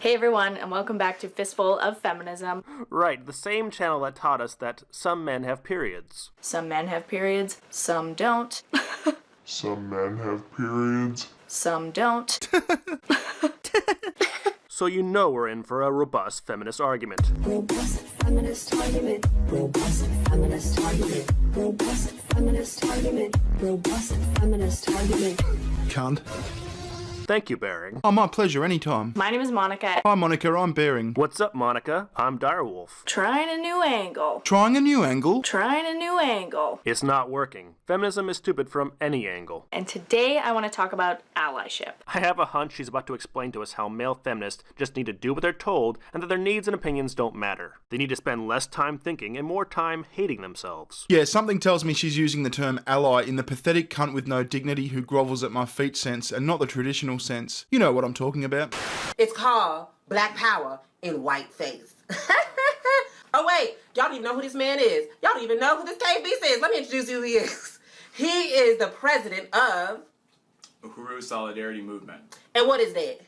Hey everyone, and welcome back to Fistful of Feminism. Right, the same channel that taught us that some men have periods. Some men have periods, some don't. Some men have periods. Some don't. So you know we're in for a robust feminist argument. Robust feminist argument. Robust feminist argument. Robust feminist argument. Robust feminist argument. Cunt. Thank you, Bering. Oh, my pleasure, anytime. My name is Monica. Hi, Monica, I'm Bering. What's up, Monica? I'm Direwolf. Trying a new angle. Trying a new angle? Trying a new angle. It's not working. Feminism is stupid from any angle. And today I want to talk about allyship. I have a hunch she's about to explain to us how male feminists just need to do what they're told and that their needs and opinions don't matter. They need to spend less time thinking and more time hating themselves. Yeah, something tells me she's using the term ally in the pathetic cunt with no dignity who grovels at my feet sense and not the traditional sense. You know what I'm talking about. It's called Black Power in Whiteface. Oh wait, y'all don't even know who this man is. Y'all don't even know who this KB is. Let me introduce you who he is. He is the president of Uhuru Solidarity Movement. And what is that?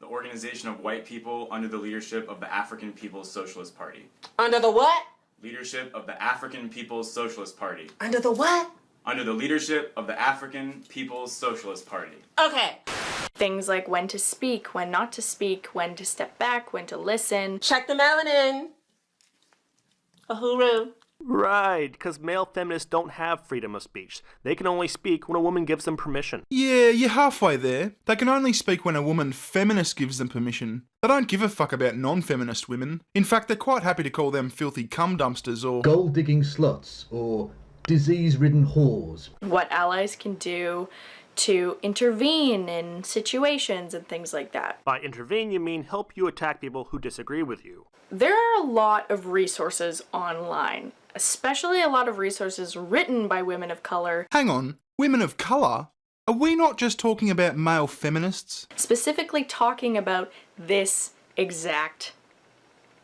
The organization of white people under the leadership of the African People's Socialist Party. Under the what? Leadership of the African People's Socialist Party. Under the what? Under the leadership of the African People's Socialist Party. Okay. Things like when to speak, when not to speak, when to step back, when to listen. Check the melanin. Uhuru. Right, because male feminists don't have freedom of speech. They can only speak when a woman gives them permission. Yeah, you're halfway there. They can only speak when a woman feminist gives them permission. They don't give a fuck about non-feminist women. In fact, they're quite happy to call them filthy cum dumpsters or gold-digging sluts or disease-ridden whores. What allies can do to intervene in situations and things like that. By intervene, you mean help you attack people who disagree with you. There are a lot of resources online, especially a lot of resources written by women of color. Hang on, women of colour? Are we not just talking about male feminists? Specifically talking about this exact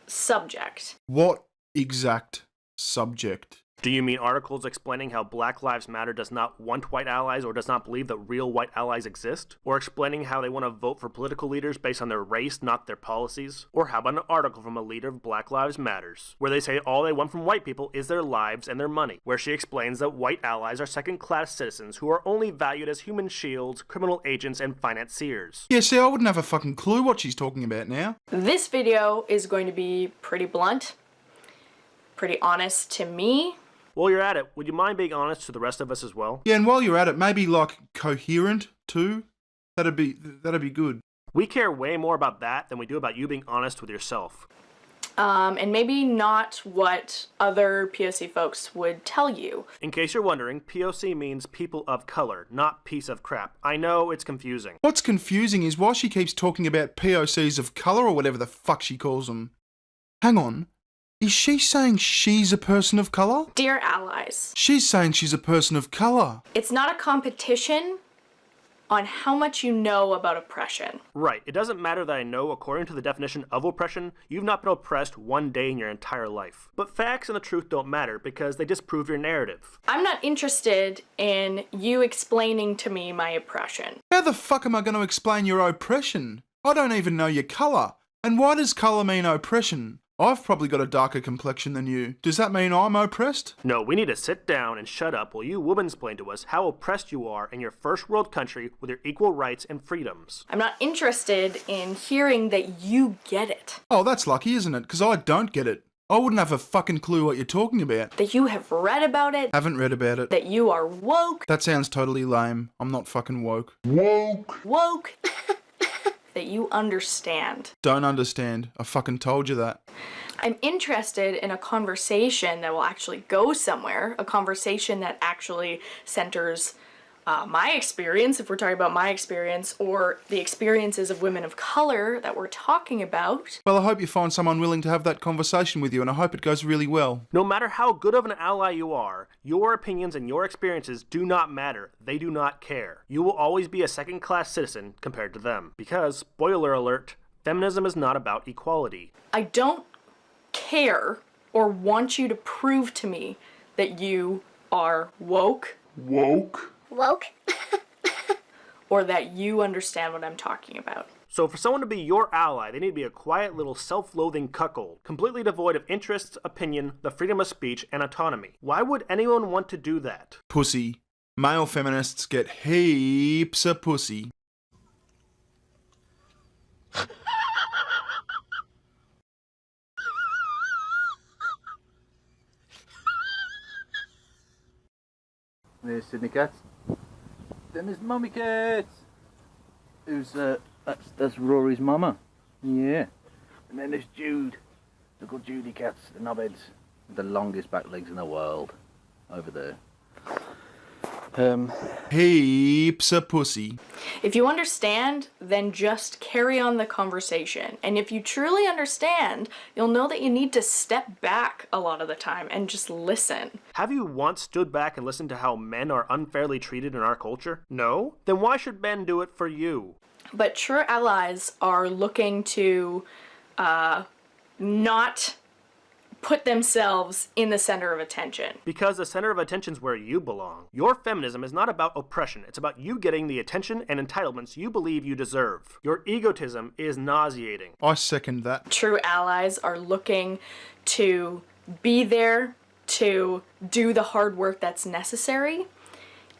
subject. What exact subject? Do you mean articles explaining how Black Lives Matter does not want white allies or does not believe that real white allies exist? Or explaining how they want to vote for political leaders based on their race, not their policies? Or how about an article from a leader of Black Lives Matters, where they say all they want from white people is their lives and their money, where she explains that white allies are second-class citizens who are only valued as human shields, criminal agents, and financiers. Yeah, see, I wouldn't have a fucking clue what she's talking about now. This video is going to be pretty blunt, pretty honest to me. While you're at it, would you mind being honest to the rest of us as well? Yeah, and while you're at it, maybe like coherent too. That'd be good. We care way more about that than we do about you being honest with yourself. And maybe not what other POC folks would tell you. In case you're wondering, POC means people of color, not piece of crap. I know it's confusing. What's confusing is why she keeps talking about POCs of colour or whatever the fuck she calls them. Hang on. Is she saying she's a person of colour? Dear allies. She's saying she's a person of colour. It's not a competition on how much you know about oppression. Right. It doesn't matter that I know, according to the definition of oppression, you've not been oppressed one day in your entire life. But facts and the truth don't matter because they disprove your narrative. I'm not interested in you explaining to me my oppression. How the fuck am I going to explain your oppression? I don't even know your colour. And why does colour mean oppression? I've probably got a darker complexion than you. Does that mean I'm oppressed? No, we need to sit down and shut up while you womansplain to us how oppressed you are in your first world country with your equal rights and freedoms. I'm not interested in hearing that you get it. Oh, that's lucky, isn't it? Because I don't get it. I wouldn't have a fucking clue what you're talking about. That you have read about it. Haven't read about it. That you are woke. That sounds totally lame. I'm not fucking woke. Woke. That you understand. Don't understand. I fucking told you that. I'm interested in a conversation that will actually go somewhere, a conversation that actually centers my experience, if we're talking about my experience, or the experiences of women of color that we're talking about. Well, I hope you find someone willing to have that conversation with you, and I hope it goes really well. No matter how good of an ally you are, your opinions and your experiences do not matter. They do not care. You will always be a second-class citizen compared to them. Because, spoiler alert, feminism is not about equality. I don't care or want you to prove to me that you are woke. Woke? Or that you understand what I'm talking about. So for someone to be your ally, they need to be a quiet little self-loathing cuckold, completely devoid of interests, opinion, the freedom of speech, and autonomy. Why would anyone want to do that? Pussy. Male feminists get heaps of pussy. There's Sydney Cats. Then there's Mummy Cats. That's Rory's mama. Yeah. And then there's Jude. Look at Judy Cats, the knobheads. With the longest back legs in the world. Over there. Heaps of pussy. If you understand, then just carry on the conversation. And if you truly understand, you'll know that you need to step back a lot of the time and just listen. Have you once stood back and listened to how men are unfairly treated in our culture? No? Then why should men do it for you? But true allies are looking to not put themselves in the center of attention. Because the center of attention is where you belong. Your feminism is not about oppression. It's about you getting the attention and entitlements you believe you deserve. Your egotism is nauseating. I second that. True allies are looking to be there to do the hard work that's necessary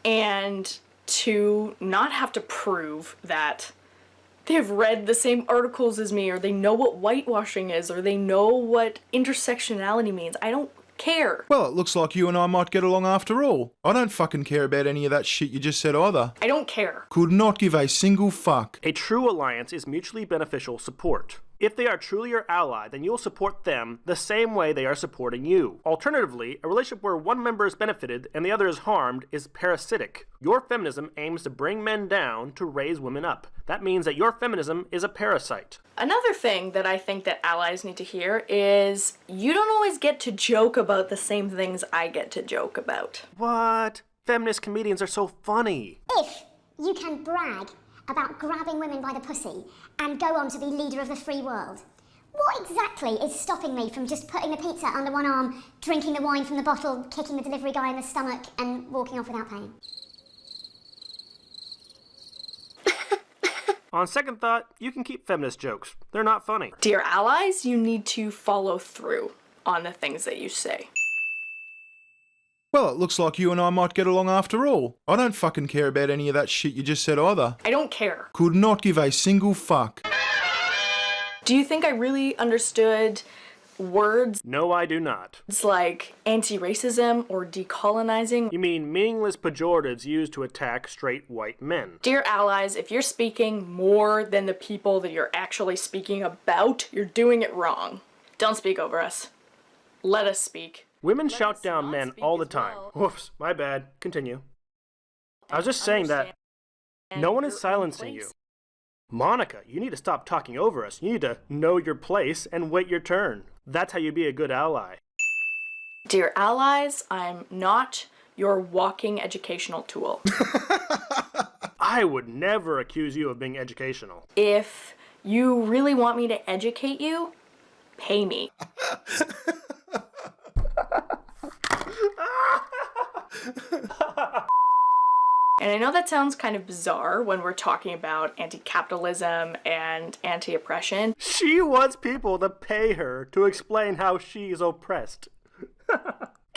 and to not have to prove that they've read the same articles as me, or they know what whitewashing is, or they know what intersectionality means. I don't care. Well, it looks like you and I might get along after all. I don't fucking care about any of that shit you just said either. I don't care. Could not give a single fuck. A true alliance is mutually beneficial support. If they are truly your ally, then you'll support them the same way they are supporting you. Alternatively, a relationship where one member is benefited and the other is harmed is parasitic. Your feminism aims to bring men down to raise women up. That means that your feminism is a parasite. Another thing that I think that allies need to hear is you don't always get to joke about the same things I get to joke about. What? Feminist comedians are so funny. If you can brag about grabbing women by the pussy and go on to be leader of the free world, what exactly is stopping me from just putting the pizza under one arm, drinking the wine from the bottle, kicking the delivery guy in the stomach and walking off without pain? On second thought, you can keep feminist jokes. They're not funny. Dear allies, you need to follow through on the things that you say. Well, it looks like you and I might get along after all. I don't fucking care about any of that shit you just said either. I don't care. Could not give a single fuck. Do you think I really understood words? No, I do not. It's like anti-racism or decolonizing. You mean meaningless pejoratives used to attack straight white men. Dear allies, if you're speaking more than the people that you're actually speaking about, you're doing it wrong. Don't speak over us. Let us speak. Women shout down men all the time. well. Whoops, my bad. Continue. I was just saying that no one is silencing you. Monica, you need to stop talking over us. You need to know your place and wait your turn. That's how you be a good ally. Dear allies, I'm not your walking educational tool. I would never accuse you of being educational. If you really want me to educate you, pay me. And I know that sounds kind of bizarre when we're talking about anti-capitalism and anti-oppression. She wants people to pay her to explain how she is oppressed.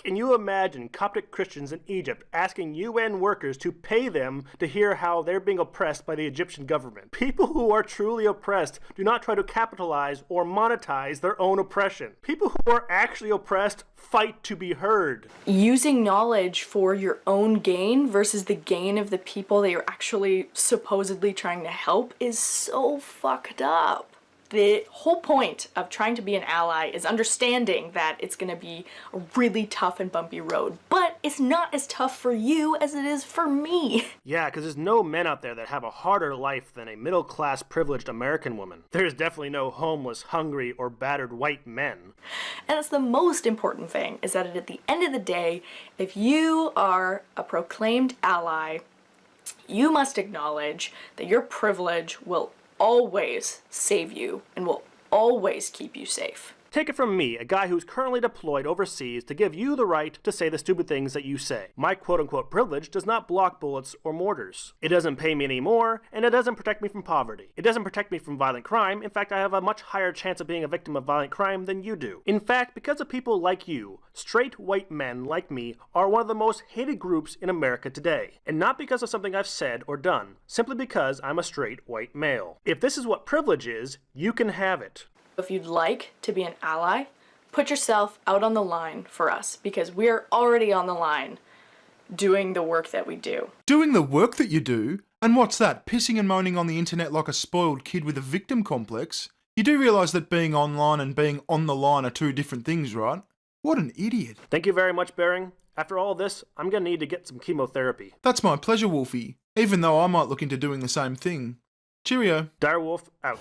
Can you imagine Coptic Christians in Egypt asking UN workers to pay them to hear how they're being oppressed by the Egyptian government? People who are truly oppressed do not try to capitalize or monetize their own oppression. People who are actually oppressed fight to be heard. Using knowledge for your own gain versus the gain of the people that you're actually supposedly trying to help is so fucked up. The whole point of trying to be an ally is understanding that it's going to be a really tough and bumpy road, but it's not as tough for you as it is for me. Yeah, because there's no men out there that have a harder life than a middle-class privileged American woman. There's definitely no homeless, hungry, or battered white men. And that's the most important thing, is that at the end of the day, if you are a proclaimed ally, you must acknowledge that your privilege will always save you and will always keep you safe. Take it from me, a guy who's currently deployed overseas, to give you the right to say the stupid things that you say. My quote-unquote privilege does not block bullets or mortars. It doesn't pay me any more, and it doesn't protect me from poverty. It doesn't protect me from violent crime. In fact, I have a much higher chance of being a victim of violent crime than you do. In fact, because of people like you, straight white men like me are one of the most hated groups in America today. And not because of something I've said or done, simply because I'm a straight white male. If this is what privilege is, you can have it. If you'd like to be an ally, put yourself out on the line for us, because we're already on the line doing the work that we do. Doing the work that you do? And what's that, pissing and moaning on the internet like a spoiled kid with a victim complex? You do realise that being online and being on the line are two different things, right? What an idiot. Thank you very much, Bering. After all this, I'm gonna need to get some chemotherapy. That's my pleasure, Wolfie. Even though I might look into doing the same thing. Cheerio. Direwolf out.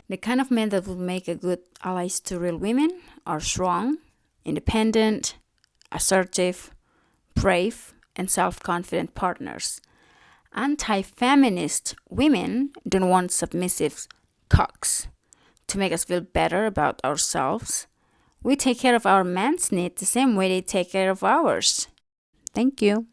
The kind of men that would make a good allies to real women are strong, independent, assertive, brave, and self-confident partners. Anti-feminist women don't want submissive cocks to make us feel better about ourselves. We take care of our men's needs the same way they take care of ours. Thank you.